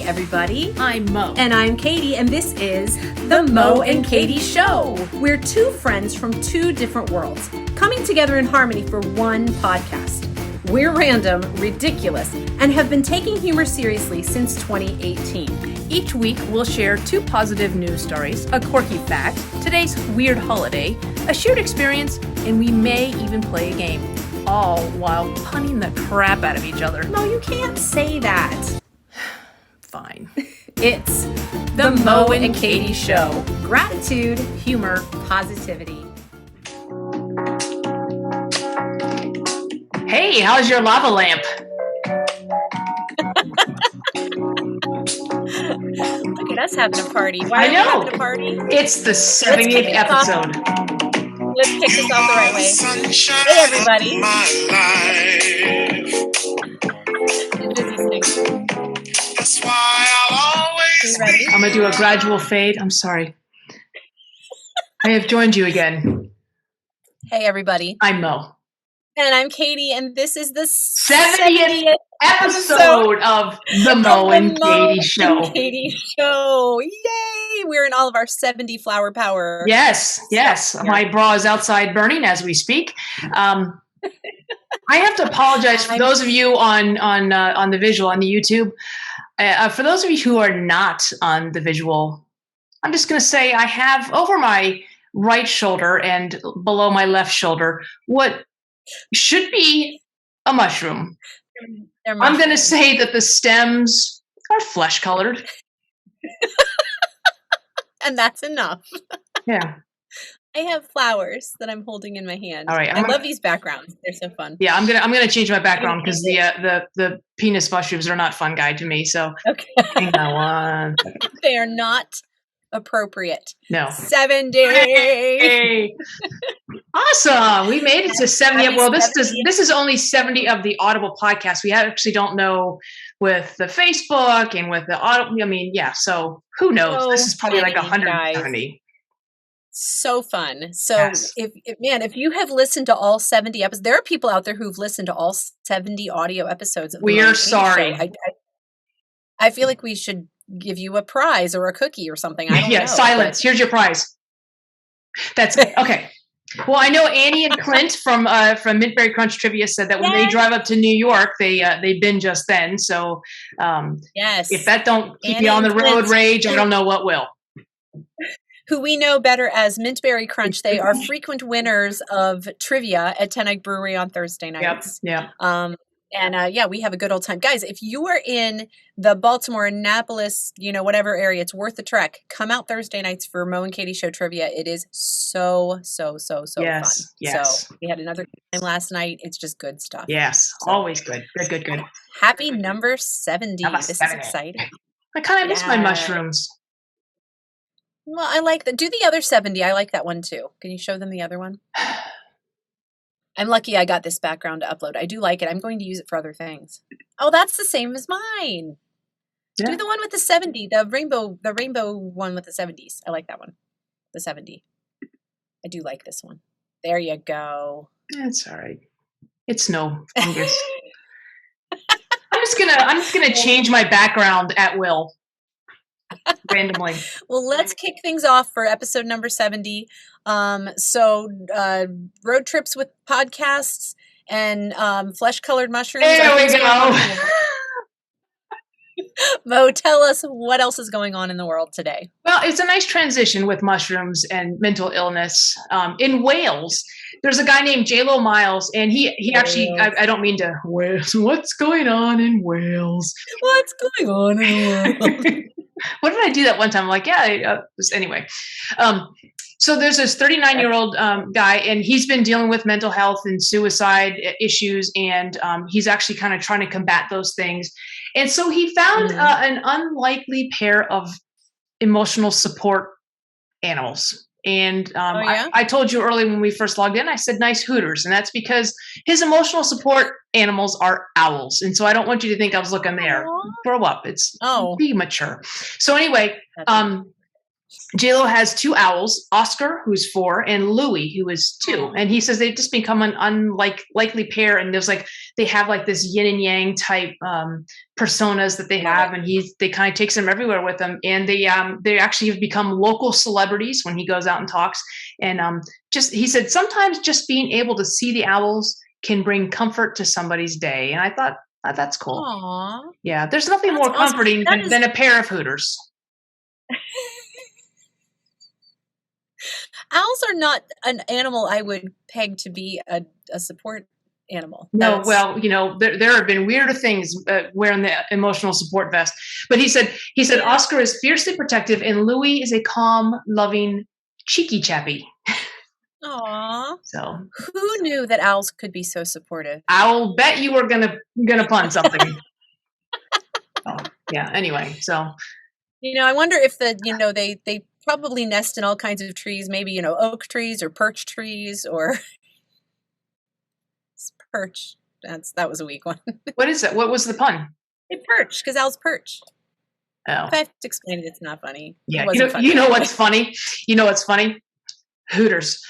everybody. I'm Mo. And I'm Katie, and this is The Mo and Katie Show. We're two friends from two different worlds, coming together in harmony for one podcast. We're random, ridiculous, and have been taking humor seriously since 2018. Each week, we'll share two positive news stories, a quirky fact, today's weird holiday, a shared experience, and we may even play a game, all while punning the crap out of each other. No, you can't say that. Fine. It's The Mo and Katie Show. Gratitude, humor, positivity. Hey, how's your lava lamp? Look at us having a party. Why are we having a party? It's the 70th episode. Let's kick this off the right way. Hey, everybody. Busy singing. That's why I'll always You ready? I'm going to do a gradual fade. I'm sorry. I have joined you again. Hey, everybody. I'm Mo. And I'm Katie, and this is the 70th episode of The Mo and Katie Show. Katie Show. Yay! We're in all of our 70 flower power. Yes. Yeah. My bra is outside burning as we speak. I have to apologize for those of you on the visual, on the YouTube. For those of you who are not on the visual, I'm just going to say I have over my right shoulder and below my left shoulder what should be a mushroom. I'm going to say that the stems are flesh colored. And that's enough. Yeah. I have flowers that I'm holding in my hand. All right. I love these backgrounds. They're so fun. Yeah, I'm gonna change my background because the penis mushrooms are not fun guide to me. So Okay. hang on 1 second. They are not appropriate. No. 70. Hey. Awesome. We made it to 70. Well, this 70. is only 70 of the Audible podcast. We actually don't know with the Facebook and with the Audible. I mean, yeah. So who knows? So This is probably like funny, 170. So fun. So Yes. if you have listened to all 70 episodes, there are people out there who've listened to all 70 audio episodes of the We Mo are and Katie sorry. Show. I feel like we should give you a prize or a cookie or something. I don't know. Silence. Here's your prize. That's okay. Well, I know Annie and Clint from Mintberry Crunch Trivia said that when they drive up to New York, they binge us then. So Yes. if that don't keep Annie you on the and road Clint. rage, I don't know what will. Who we know better as Mintberry Crunch. They are frequent winners of trivia at Ten Egg Brewery on Thursday nights. Yep. We have a good old time. Guys, if you are in the Baltimore, Annapolis, whatever area, it's worth the trek. Come out Thursday nights for Mo and Katie Show trivia. It is so fun. Yes. So we had another time last night. It's just good stuff. Yes. So, Always good. Good. happy number 70. Number This 70. is exciting. I kind of miss my Yeah. mushrooms. Well, I like that. Do the other 70. I like that one too. Can you show them the other one? I'm lucky I got this background to upload. I do like it. I'm going to use it for other things. Oh, that's the same as mine. Yeah. Do the one with the 70, the rainbow one with the 70s. I like that one. The 70. I do like this one. There you go. It's all right. It's no fungus. I'm just gonna change my background at will. Randomly. Well, let's kick things off for episode number 70. Road trips with podcasts and flesh-colored mushrooms. There we go. Mo, tell us what else is going on in the world today. Well, it's a nice transition with mushrooms and mental illness. In Wales, there's a guy named J-Lo Miles, and he actually, I don't mean to, what's going on in Wales? What's going on in the world? What did I do that one time? I'm like, anyway. So there's this 39-year-old guy, and he's been dealing with mental health and suicide issues, and he's actually kind of trying to combat those things. And so he found an unlikely pair of emotional support animals. And I told you early when we first logged in, I said nice Hooters. And that's because his emotional support animals are owls. And so I don't want you to think I was looking there. Grow up. Be mature. So anyway, J-Lo has 2 owls, Oscar, who's 4, and Louie, who is 2. And he says they've just become an unlikely pair. And there's they have this yin and yang type personas that they have. And they kind of takes them everywhere with them. And they actually have become local celebrities when he goes out and talks. And he said, sometimes just being able to see the owls can bring comfort to somebody's day. And I thought, that's cool. Aww. Yeah, there's nothing more comforting than a pair of Hooters. Owls are not an animal I would peg to be a support animal. No, well, there have been weirder things wearing the emotional support vest. But he said Oscar is fiercely protective and Louie is a calm, loving, cheeky chappy. Aww. So who knew that owls could be so supportive? I'll bet you were gonna pun something. Yeah. Anyway, so I wonder if they probably nest in all kinds of trees, maybe, oak trees or perch trees or perch. That was a weak one. What is it? What was the pun? They perch, because owls perch. Oh. If I have to explain it, it's not funny. Yeah, funny. You know what's funny? You know what's funny? Hooters.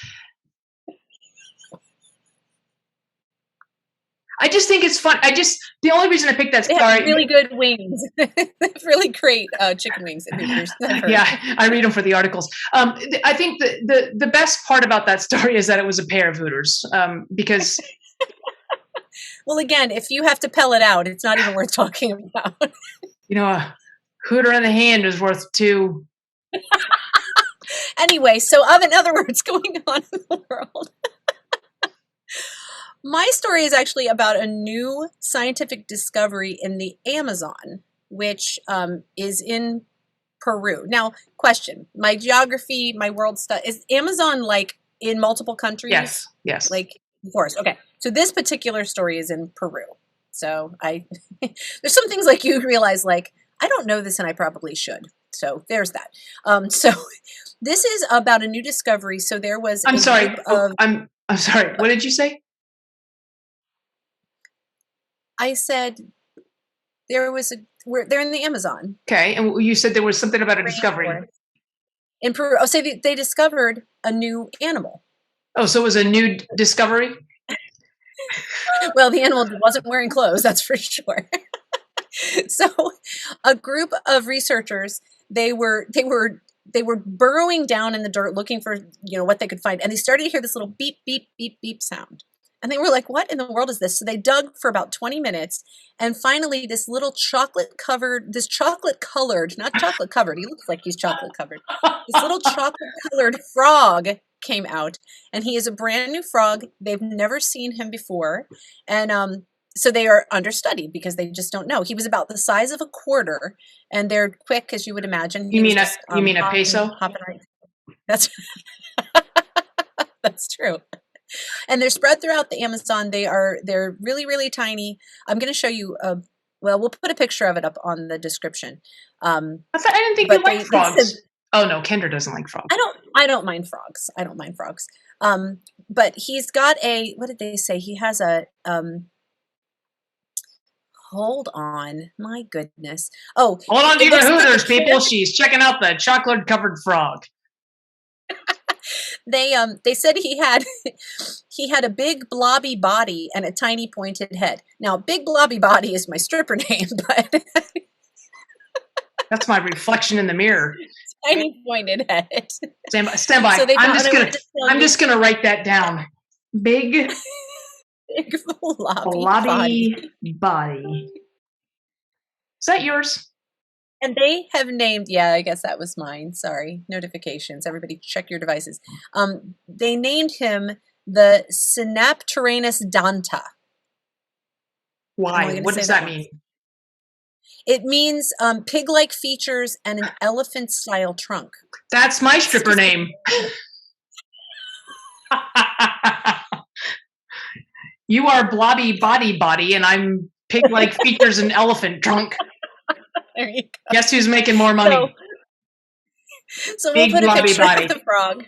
I just think it's fun. The only reason I picked that story. They have really good wings. They have really great chicken wings at Hooters. Yeah, I read them for the articles. I think the best part about that story is that it was a pair of Hooters, because. Well, again, if you have to pell it out, it's not even worth talking about. A Hooter in the hand is worth 2. Anyway, so in other words, going on in the world. My story is actually about a new scientific discovery in the Amazon, which is in Peru. Now, question, my geography, my world stuff, is Amazon in multiple countries? Yes. Of course. Okay. So this particular story is in Peru. So there's some things you realize, I don't know this and I probably should. So there's that. So this is about a new discovery. So there was I'm sorry. I'm sorry. What did you say? I said they're in the Amazon. Okay, and you said there was something about a discovery. In Peru. Oh, so they discovered a new animal. Oh, so it was a new discovery? Well, the animal wasn't wearing clothes, that's for sure. So a group of researchers, they were burrowing down in the dirt looking for, what they could find. And they started to hear this little beep, beep, beep, beep sound. And they were like, what in the world is this? So they dug for about 20 minutes. And finally, this little chocolate colored, not chocolate covered. He looks like he's chocolate covered. This little chocolate colored frog came out. And he is a brand new frog. They've never seen him before. And so they are understudied because they just don't know. He was about the size of a quarter. And they're quick, as you would imagine. You mean a peso? Right. That's that's true. And they're spread throughout the Amazon. They're really, really tiny. I'm going to show you. We'll put a picture of it up on the description. I didn't think you liked frogs. Oh no, Kendra doesn't like frogs. I don't mind frogs. But he's got what did they say? He has a. Hold on, my goodness. Oh, hold on to your Hooters, people. She's checking out the chocolate covered frog. They said he had a big blobby body and a tiny pointed head. Now, big blobby body is my stripper name, but that's my reflection in the mirror. Tiny pointed head. Stand by. So I'm just gonna write that down. Big blobby body. Is that yours? And they have named, I guess that was mine. Sorry, notifications. Everybody check your devices. They named him the Synapteranus danta. Why? What does that mean? It means pig-like features and an elephant-style trunk. That's my stripper name. You are blobby body, and I'm pig-like features and elephant trunk. There you go. Guess who's making more money? So we'll put a picture of the frog.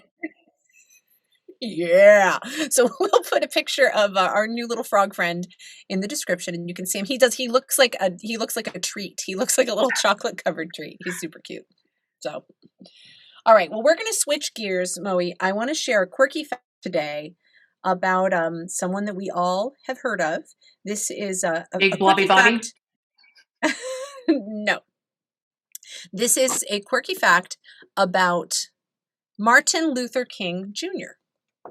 Yeah. So we'll put a picture of our new little frog friend in the description, and you can see him. He looks like a treat. He looks like a little chocolate covered treat. He's super cute. So, All right. Well, we're going to switch gears, Moe. I want to share a quirky fact today about someone that we all have heard of. This is a Big quirky blobby body. fact. No. This is a quirky fact about Martin Luther King Jr.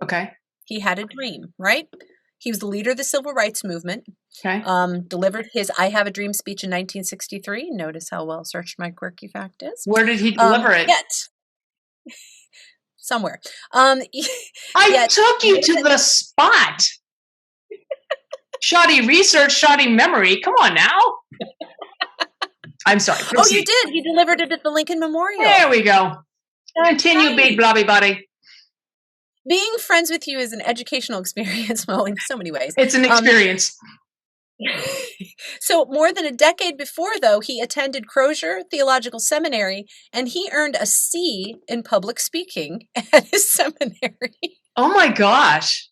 Okay. He had a dream, right? He was the leader of the civil rights movement. Okay. Delivered his I Have a Dream speech in 1963. Notice how well searched my quirky fact is. Where did he deliver it? Somewhere. I took you to the spot. Shoddy research, shoddy memory. Come on now. I'm sorry. Proceed. Oh, you did. He delivered it at the Lincoln Memorial. There we go. Continue, big blobby body. Being friends with you is an educational experience, Mo, in so many ways. It's an experience. So more than a decade before, though, he attended Crozier Theological Seminary, and he earned a C in public speaking at his seminary. Oh my gosh.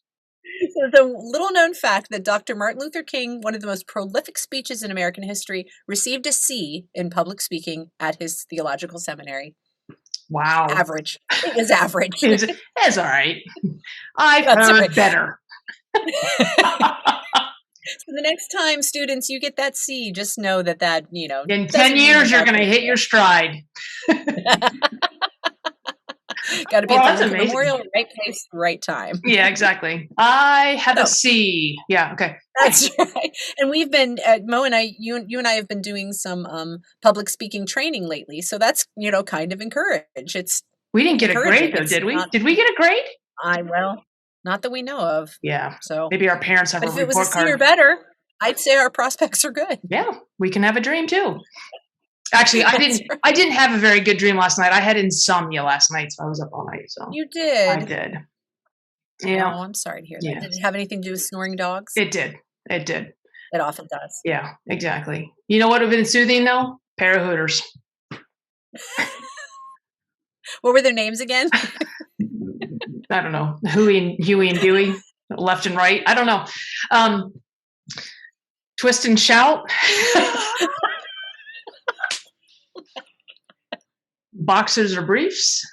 So the little-known fact that Dr. Martin Luther King, one of the most prolific speeches in American history, received a C in public speaking at his theological seminary. Wow. Average. It was average. It's all right. I've heard better. So the next time, students, you get that C, just know that, in 10 years, you're going to hit your stride. Got to be at the memorial, right place, right time. Yeah, exactly. I have a C. Yeah, okay. That's right. And we've been, Mo and I, you and I have been doing some public speaking training lately. So that's, kind of encouraged. We didn't get a grade though, did we? Did we get a grade? Not that we know of. Yeah. So maybe our parents have a report card. If it was a C or better, I'd say our prospects are good. Yeah, we can have a dream too. Actually, I didn't have a very good dream last night. I had insomnia last night, so I was up all night. So you did. I did. Yeah. Oh, I'm sorry to hear that. Did it have anything to do with snoring dogs? It did. It did. It often does. Yeah, exactly. You know what would have been soothing though? Pair of Hooters. What were their names again? I don't know. Huey and Dewey, left and right. I don't know. Twist and shout. Boxers or briefs?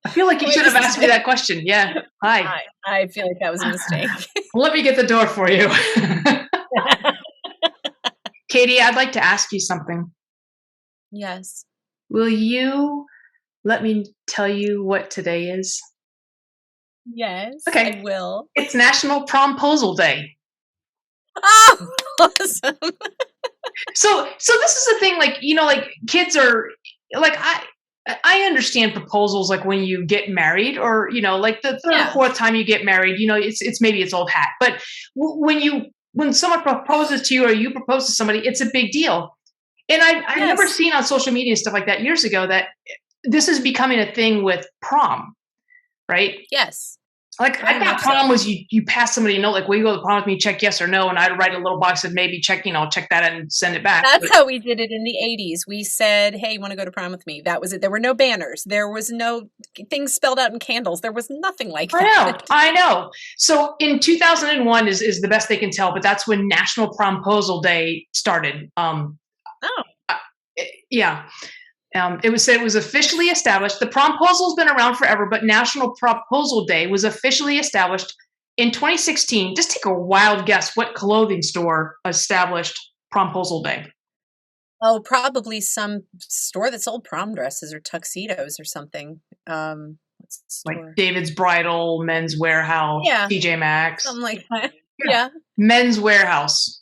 I feel like you should have asked me that question. Yeah. Hi. I feel like that was a mistake. Let me get the door for you. Katie, I'd like to ask you something. Yes. Will you let me tell you what today is? Yes. Okay. I will. It's National Promposal Day. Oh, awesome. So this is the thing, like kids are like, I understand proposals like when you get married or, like the third or fourth time you get married, it's maybe it's old hat. But when someone proposes to you or you propose to somebody, it's a big deal. And I remember seeing on social media and stuff like that years ago that this is becoming a thing with prom, right? Yes. Like I thought prom was you pass somebody a note like, will you go to the prom with me? Check yes or no, and I'd write a little box that maybe check check that and send it back. That's how we did it in the 80s. We said, "Hey, you want to go to prom with me?" That was it. There were no banners. There was no things spelled out in candles. There was nothing like that. I know. So in 2001 is the best they can tell, but that's when National Promposal Day started. Yeah. It was officially established. The promposal's been around forever, but National Promposal Day was officially established in 2016. Just take a wild guess. What clothing store established Promposal Day? Oh, probably some store that sold prom dresses or tuxedos or something. Like David's Bridal, Men's Warehouse, TJ Maxx. Something like that. Yeah. Men's Warehouse.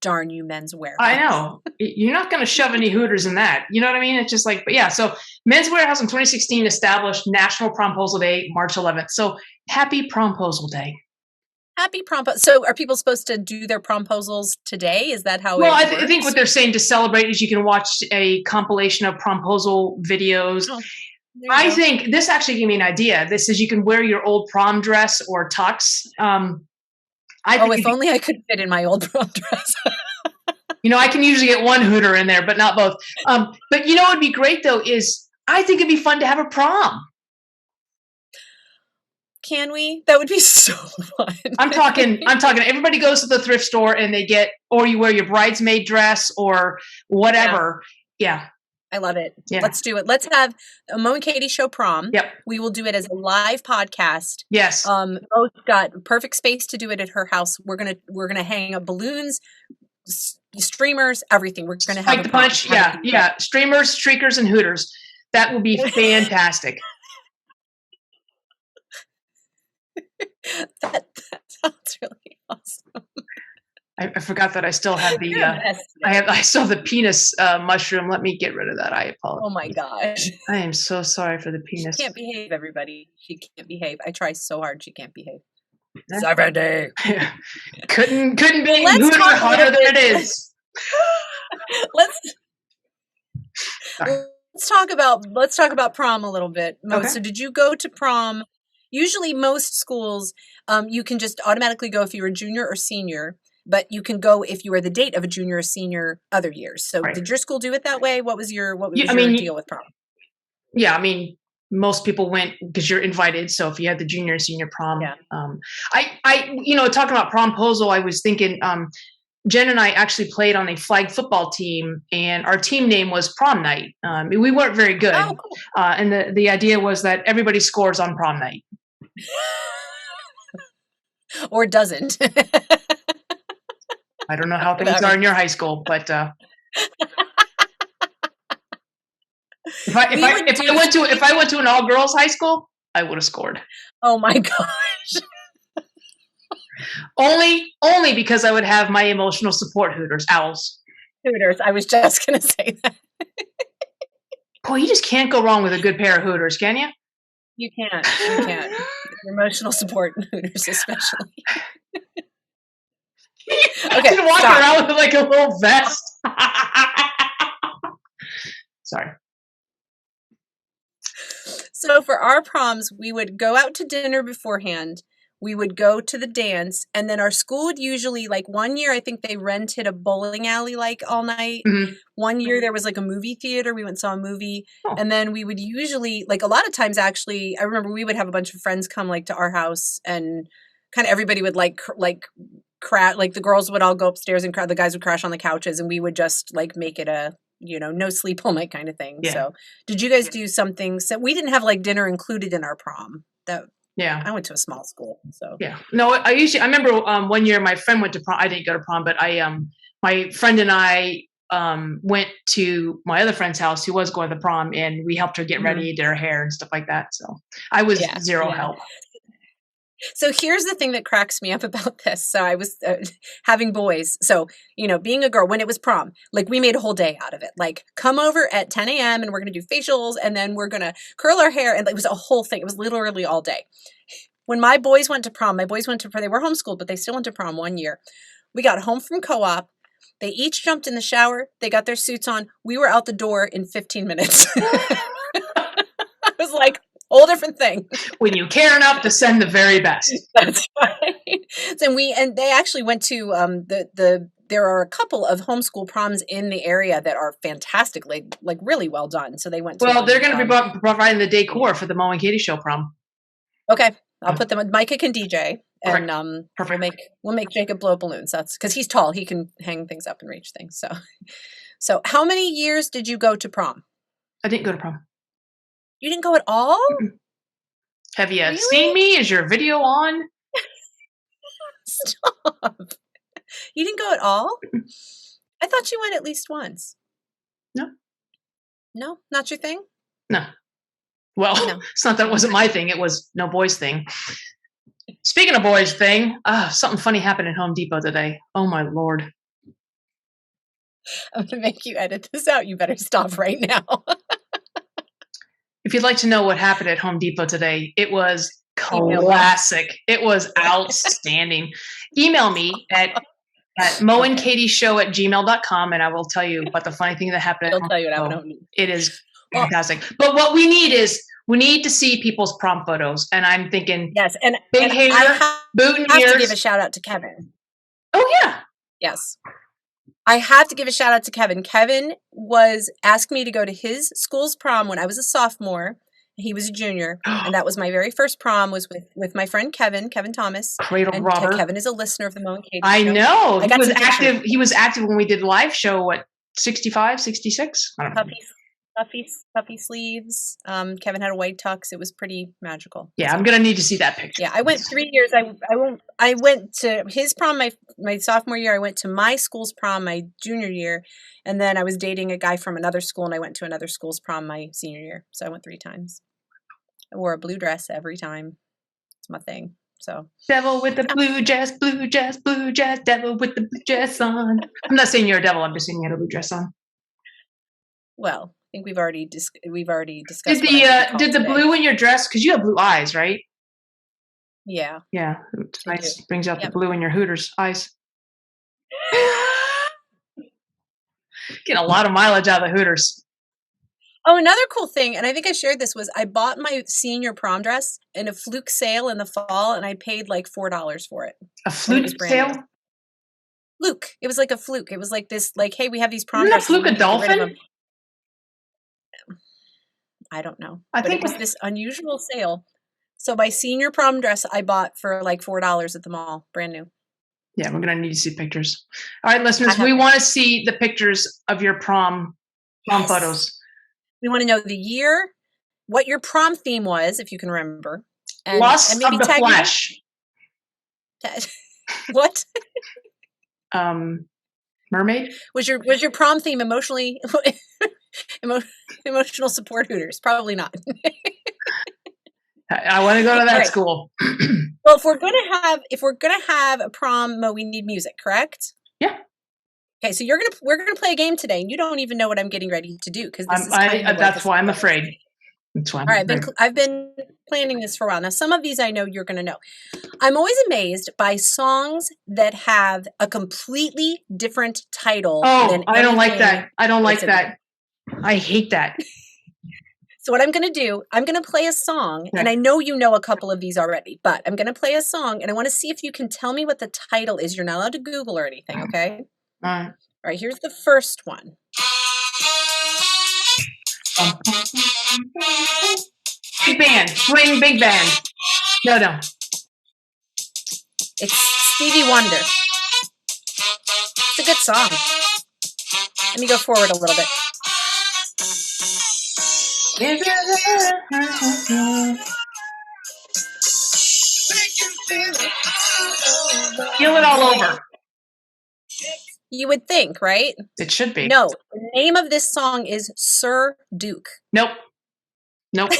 Darn you, Men's Warehouse. I know. You're not going to shove any Hooters in that. You know what I mean? It's just like, but yeah. So Men's Warehouse in 2016 established National Promposal Day, March 11th. So happy Promposal Day. Happy promposal. So are people supposed to do their promposals today? Is that how it works? I think what they're saying to celebrate is you can watch a compilation of promposal videos. Oh, I think this actually gave me an idea. This is you can wear your old prom dress or tux. If only I could fit in my old prom dress. I can usually get one Hooter in there, but not both. But what would be great though is I think it'd be fun to have a prom. Can we? That would be so fun. I'm talking everybody goes to the thrift store and they get, or you wear your bridesmaid dress or whatever. Yeah. I love it. Yeah. Let's do it. Let's have a Mo and Katie show prom. Yep. We will do it as a live podcast. Yes. Mo's got perfect space to do it at her house. We're gonna hang up balloons, streamers, everything. We're gonna have Like the punch. Yeah. Streamers, streakers, and Hooters. That will be fantastic. that sounds really awesome. I forgot that I still have the I still have the penis mushroom. Let me get rid of that. I apologize. Oh my gosh. I am so sorry for the penis. She can't behave, everybody. She can't behave. I try so hard. She can't behave. 70. couldn't be Let's Hooter talk hotter than bit. it is. Let's talk about prom a little bit. Mo, Okay. so did you go to prom? Usually most schools, you can just automatically go if you were a junior or senior, but you can go if you were the date of a junior or senior other years. So Right. did your school do it that way? What was your mean, deal with prom? Yeah, I mean, most people went because you're invited. So if you had the junior and senior prom, I talking about Promposal, I was thinking, Jen and I actually played on a flag football team, and our team name was Prom Night. We weren't very good, Oh, cool. and the idea was that everybody scores on prom night. Or doesn't. I don't know how things are in your high school, but if I went to an all girls high school, I would have scored. Oh my gosh. Only because I would have my emotional support Hooters, owls. Hooters. I was just going to say that. Boy, you just can't go wrong with a good pair of Hooters, can you? You can't. You can't. Your emotional support Hooters, especially. I can walk around with like a little vest. Sorry. So for our proms, we would go out to dinner beforehand. We would go to the dance, and then our school would usually, like one year, I think they rented a bowling alley like all night. Mm-hmm. One year there was like a movie theater. We went and saw a movie. And then we would usually, like a lot of times actually, I remember we would have a bunch of friends come like to our house, and kind of everybody would like the girls would all go upstairs and the guys would crash on the couches, and we would just like make it a, no sleep all night kind of thing. Yeah. So did you guys do something? So we didn't have like dinner included in our prom. Yeah. I went to a small school, so. Yeah. No, I remember one year my friend went to prom. I didn't go to prom, but my friend and I went to my other friend's house who was going to the prom, and we helped her get ready, did her hair and stuff like that. So I was zero help. So here's the thing that cracks me up about this. So I was having boys. So, being a girl, when it was prom, like we made a whole day out of it. Like come over at 10 a.m. and we're going to do facials, and then we're going to curl our hair. And it was a whole thing. It was literally all day. When my boys went to prom, they were homeschooled, but they still went to prom one year. We got home from co-op. They each jumped in the shower. They got their suits on. We were out the door in 15 minutes. I was like, whole different thing. When you care enough to send the very best. That's right. And they actually went to there are a couple of homeschool proms in the area that are fantastic, like really well done. So they went to they're going to be providing the decor for the Mo and Katie show prom. Okay. I'll put them. Micah can DJ, and Perfect. we'll make Jacob blow balloons. That's because he's tall. He can hang things up and reach things. So how many years did you go to prom? I didn't go to prom. You didn't go at all? Have you seen me? Is your video on? Stop. You didn't go at all? I thought you went at least once. No. No? Not your thing? No. Well, No. It's not that it wasn't my thing. It was no boys thing. Speaking of boys thing, something funny happened at Home Depot today. Oh, my Lord. I'm going to make you edit this out. You better stop right now. If you'd like to know what happened at Home Depot today, it was classic. It was outstanding. Email me at moandkatieshow@gmail.com, and I will tell you about the funny thing that happened at Home Depot. It is fantastic. But what we need is to see people's prom photos. And I'm thinking, yes, and big hair, boot and I have ears. to give a shout out to Kevin. Oh, yeah. Yes. I have to give a shout out to Kevin. Kevin asked me to go to his school's prom when I was a sophomore. He was a junior. And that was my very first prom was with my friend Kevin Thomas. Cradle robber. Kevin is a listener of the Mo and Katie I show. know. He was active when we did live show, 65, 66? I don't know. puffy sleeves. Kevin had a white tux. It was pretty magical. Yeah, I'm gonna need to see that picture. Yeah, I went 3 years. I went to his prom my sophomore year. I went to my school's prom my junior year, and then I was dating a guy from another school, and I went to another school's prom my senior year. So I went 3 times. I wore a blue dress every time. It's my thing. So devil with the blue dress, devil with the blue dress on. I'm not saying you're a devil. I'm just saying you had a blue dress on. Well, I think we've already discussed. Did the blue in your dress? Because you have blue eyes, right? Yeah. Yeah, it's nice. Brings out the blue in your Hooters eyes. Getting a lot of mileage out of the Hooters. Oh, another cool thing, and I think I shared this, was I bought my senior prom dress in a fluke sale in the fall, and I paid like $4 for it. A fluke sale? Fluke. It was like a fluke. It was like this, like, hey, we have these prom Isn't dresses. Isn't a fluke a dolphin? I don't know. But it was this unusual sale. So my senior prom dress I bought for like $4 at the mall, brand new. Yeah, we're going to need to see pictures. All right, listeners, we want to see the pictures of your prom photos. We want to know the year, what your prom theme was, if you can remember. And, Lust and maybe of the Flesh. What? Mermaid? Was your prom theme emotional support Hooters? Probably not. I want to go to that school. Well, if we're gonna have a prom, Mo, we need music, correct? Yeah. Okay, so we're gonna play a game today, and you don't even know what I'm getting ready to do because that's why I'm afraid. That's why. All right, I've been planning this for a while now. Some of these I know you're gonna know. I'm always amazed by songs that have a completely different title. Oh, I don't like that. I don't like that. I hate that. So what I'm going to do, I'm going to play a song, and I know you know a couple of these already, but I'm going to play a song, and I want to see if you can tell me what the title is. You're not allowed to Google or anything, okay? All right, here's the first one. Big band. Swing big band. No. It's Stevie Wonder. It's a good song. Let me go forward a little bit. Feel it all over. You would think, right? It should be. No, the name of this song is Sir Duke. Nope. Nope.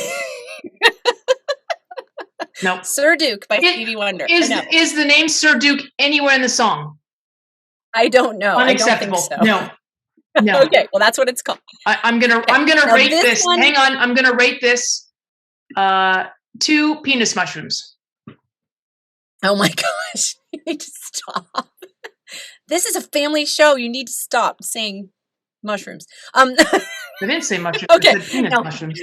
Sir Duke by Stevie Wonder. Is the name Sir Duke anywhere in the song? I don't know. Unacceptable. I don't think so. No. Okay, well that's what it's called. I'm gonna rate this. Hang on, I'm gonna rate this 2 penis mushrooms. Oh my gosh. You need to stop. This is a family show. You need to stop saying mushrooms. I didn't say mushrooms. Okay. I said penis mushrooms.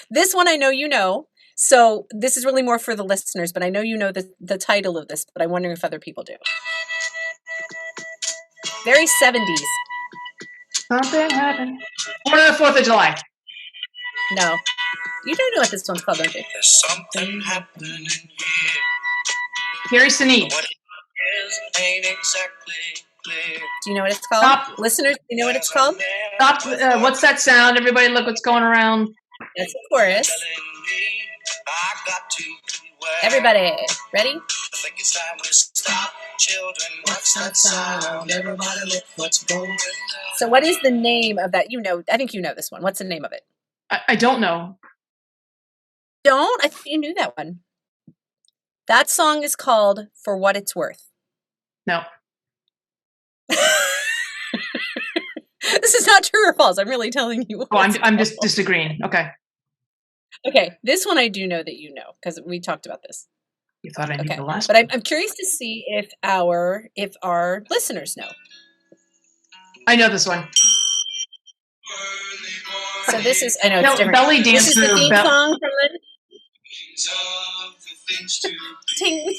This one I know you know. So this is really more for the listeners, but I know you know the title of this, but I'm wondering if other people do. Very 70s. Something happened. Or the 4th of July. No. You don't know what this one's called, don't you? There's something happening here. Gary Sinise. What it is ain't exactly clear. Do you know what it's called? Stop. Listeners, do you know what it's called? Stop. What's that sound? Everybody look what's going around. That's the chorus. Everybody, ready? I think it's time we stop. Children, what's that sound? Everybody look what's going on. So what is the name of that? You know, I think you know this one. What's the name of it? I don't know. Don't? I think you knew that one. That song is called For What It's Worth. No. This is not true or false. I'm really telling you. I'm just disagreeing. Okay. Okay. This one I do know that you know because we talked about this. You thought I knew the last one. But I'm curious to see if our listeners know. I know this one. So this is, I know it's different. Belly Dancer. This is the theme song from the... Ting.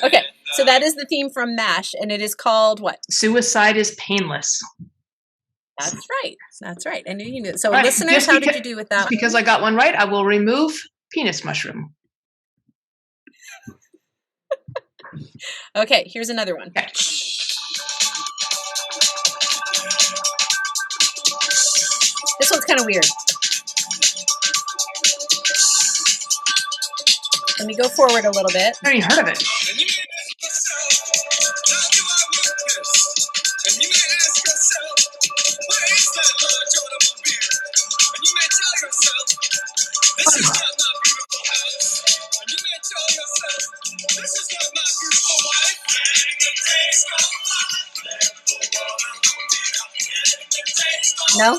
Okay, so that is the theme from MASH, and it is called what? Suicide is Painless. That's right. That's right. I knew you knew. So listeners, how did you do with that one? Because I got one right, I will remove penis mushroom. Okay, here's another one. Okay. This one's kind of weird. Let me go forward a little bit. I haven't even heard of it. And you may ask yourself, now you are witness. And you may ask yourself, where is that Lord Jordan beer? And you may tell yourself, this is not my beautiful house. And you may tell yourself, this is not my beautiful wife. No?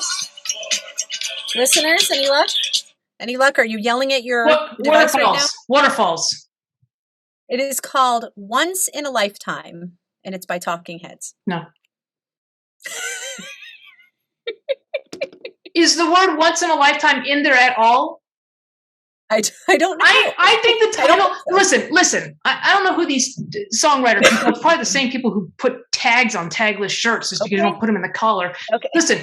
Listeners, any luck? Any luck? Are you yelling at your device right now? Waterfalls. It is called Once in a Lifetime, and it's by Talking Heads. No. Is the word once in a lifetime in there at all? I don't know. I think the title, listen, I don't know who these songwriter people are. It's probably the same people who put tags on tagless shirts just because you don't put them in the collar. Okay. Listen,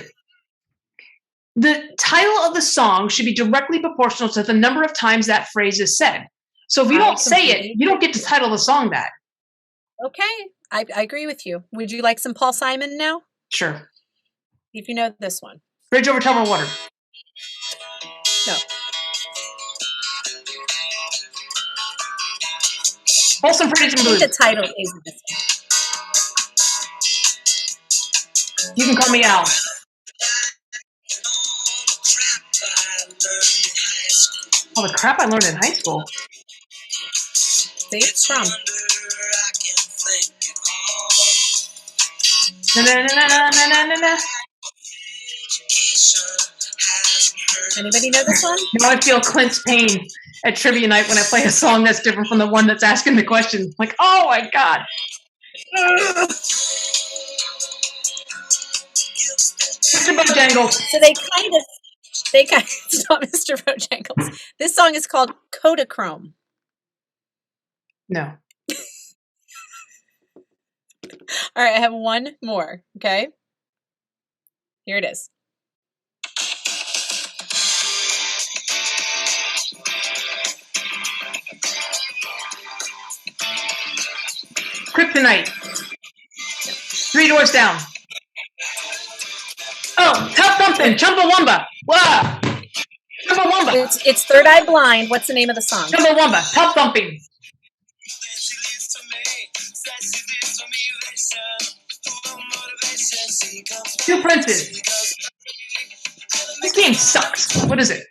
the title of the song should be directly proportional to the number of times that phrase is said. So if you don't say it, you don't get to title the song that. Okay, I agree with you. Would you like some Paul Simon now? Sure. If you know this one. Bridge over troubled water. No. Folsom Pretty I think the title is this one. You can call me Al. All the crap I learned in high school. See, it's from. Na-na-na-na-na-na-na-na. Anybody know this one? Now I feel Clint's pain at trivia night when I play a song that's different from the one that's asking the question. Like, oh my God. Mr. Bojangles. So they kind of, it's not Mr. Bojangles. This song is called Kodachrome. No. All right, I have one more, okay? Here it is. Kryptonite. 3 Doors Down. Oh, Tough Thumpin', Chumbawamba. Wow. Chumbawamba. It's Third Eye Blind. What's the name of the song? Chumbawamba. Tough Thumping. Two Princes. This game sucks. What is it?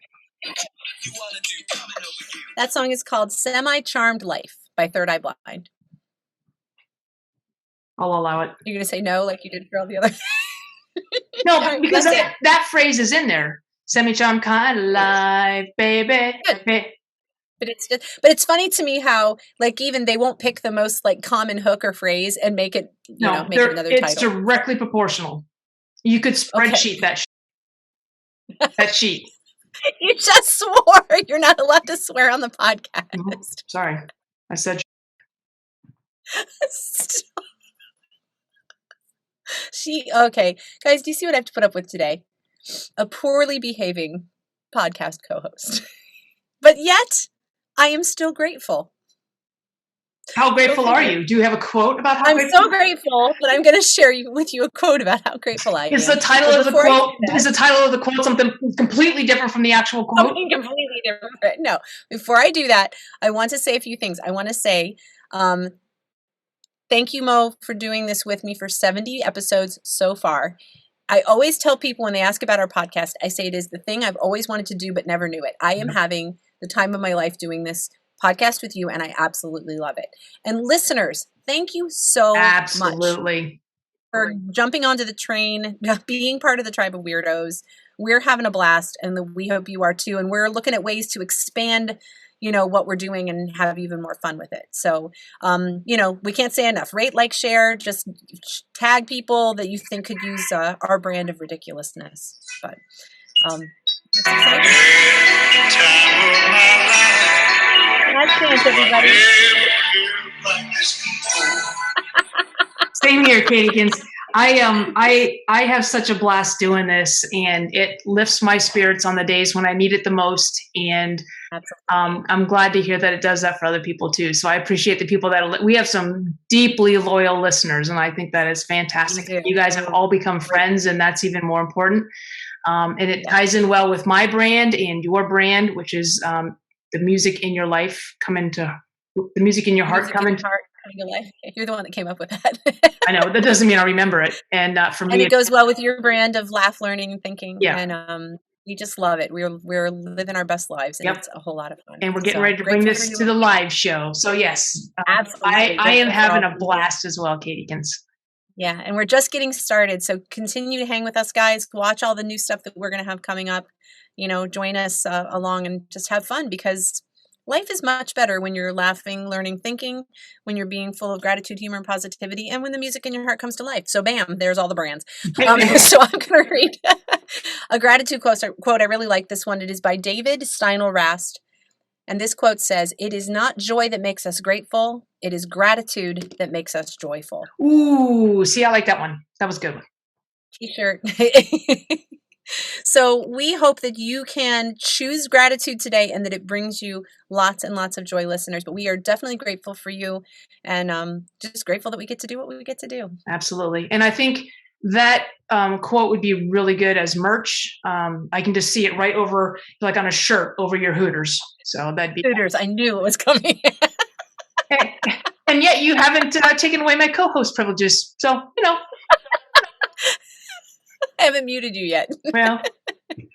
That song is called Semi-Charmed Life by Third Eye Blind. I'll allow it. You're going to say no like you did for all the other? No, Right, because that's that phrase is in there. Semi-charmed kind of life, baby. Good. But it's funny to me how like even they won't pick the most like common hook or phrase and make it make it another title. It's directly proportional. You could spreadsheet that sheet. You just swore. You're not allowed to swear on the podcast. Mm-hmm. Sorry, I said. Okay, guys. Do you see what I have to put up with today? A poorly behaving podcast co-host, but yet I am still grateful. How grateful are you? Do you have a quote about how I'm grateful? so grateful that I'm going to share with you a quote about how grateful I am. Is the title of the quote? Is the title of the quote something completely different from the actual quote? Something completely different. No. Before I do that, I want to say a few things. I want to say thank you, Mo, for doing this with me for 70 episodes so far. I always tell people when they ask about our podcast, I say it is the thing I've always wanted to do but never knew it. I am having the time of my life doing this podcast with you, and I absolutely love it. And listeners, thank you so much for jumping onto the train, being part of the tribe of weirdos. We're having a blast, and we hope you are too. And we're looking at ways to expand, what we're doing and have even more fun with it. So, we can't say enough. Rate, like, share, just tag people that you think could use our brand of ridiculousness. But it's exciting. Nice chance, everybody. Same here, Katykins. I have such a blast doing this, and it lifts my spirits on the days when I need it the most. And I'm glad to hear that it does that for other people too. So I appreciate the people that we have some deeply loyal listeners, and I think that is fantastic. You guys have all become friends, and that's even more important. And it ties in well with my brand and your brand, which is the music in your life the music in your heart coming to your life. You're the one that came up with that. I know that doesn't mean I remember it. And for me, and it goes well with your brand of laugh, learning, and thinking. Yeah. And we just love it. We're living our best lives, and it's a whole lot of fun. And we're getting ready to bring this to the live show. So yes, absolutely. I am having a blast as well, Katiekins. Yeah, and we're just getting started. So continue to hang with us, guys. Watch all the new stuff that we're going to have coming up. Join us along and just have fun, because life is much better when you're laughing, learning, thinking, when you're being full of gratitude, humor, and positivity, and when the music in your heart comes to life. So bam, there's all the brands. So I'm going to read a gratitude quote. I really like this one. It is by David Steinel-Rast. And this quote says, "It is not joy that makes us grateful. It is gratitude that makes us joyful." Ooh, see, I like that one. That was a good one. T-shirt. So we hope that you can choose gratitude today, and that it brings you lots and lots of joy, listeners. But we are definitely grateful for you, and just grateful that we get to do what we get to do. Absolutely. And I think that quote would be really good as merch. I can just see it right over, like on a shirt over your Hooters. So that'd be Hooters. I knew it was coming. And yet you haven't taken away my co-host privileges. So, I haven't muted you yet. Well,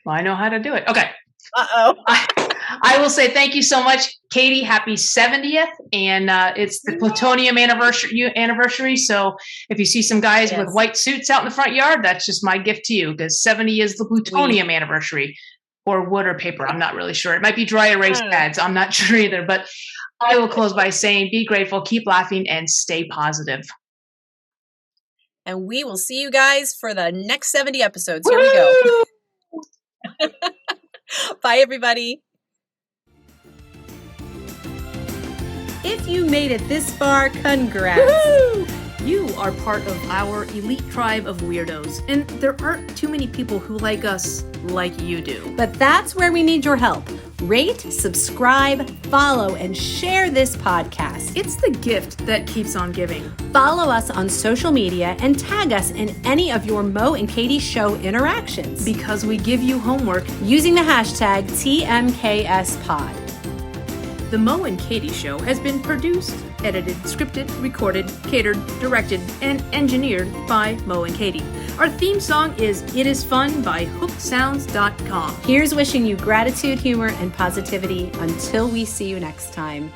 I know how to do it. Okay. Uh-oh. I will say thank you so much, Katie. Happy 70th. And it's the plutonium anniversary. So if you see some guys with white suits out in the front yard, that's just my gift to you, because 70 is the plutonium anniversary. Or wood or paper. I'm not really sure. It might be dry erase pads. I'm not sure either. But I will close by saying, be grateful, keep laughing, and stay positive. And we will see you guys for the next 70 episodes. Here we go. Bye, everybody. If you made it this far, congrats. Woo-hoo! You are part of our elite tribe of weirdos, and there aren't too many people who like us like you do. But that's where we need your help. Rate, subscribe, follow, and share this podcast. It's the gift that keeps on giving. Follow us on social media and tag us in any of your Mo and Katie show interactions, because we give you homework using the hashtag TMKSPod. The Mo and Katie Show has been produced, edited, scripted, recorded, catered, directed, and engineered by Mo and Katie. Our theme song is It Is Fun by HookedSounds.com. Here's wishing you gratitude, humor, and positivity until we see you next time.